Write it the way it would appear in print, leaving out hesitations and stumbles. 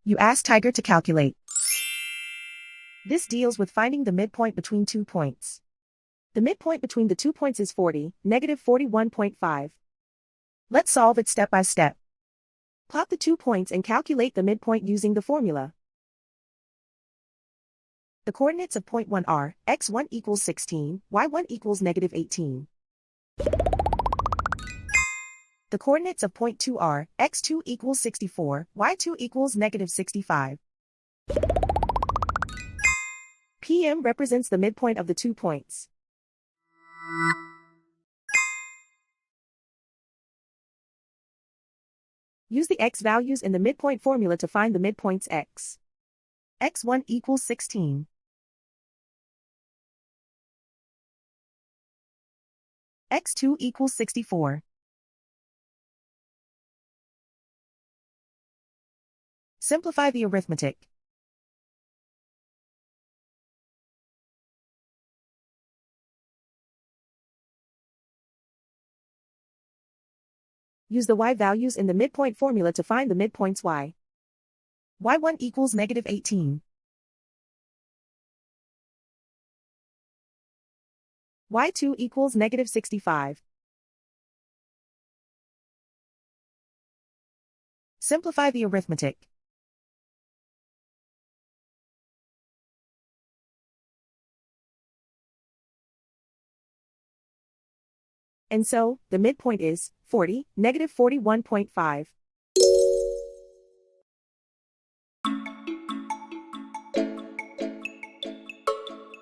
You ask Tiger to calculate. This deals with finding the midpoint between 2 points. The midpoint between the 2 points is 40, negative 41.5. Let's solve it step by step. Plot the 2 points and calculate the midpoint using the formula. The coordinates of point 1 are, x1 equals 16, y1 equals negative 18. The coordinates of point 2 are, x2 equals 64, y2 equals negative 65. PM represents the midpoint of the 2 points. Use the x values in the midpoint formula to find the midpoints x. x1 equals 16. x2 equals 64. Simplify the arithmetic. Use the y values in the midpoint formula to find the midpoints y. y1 equals negative 18. y2 equals negative 65. Simplify the arithmetic. And so, the midpoint is 40, negative 41.5.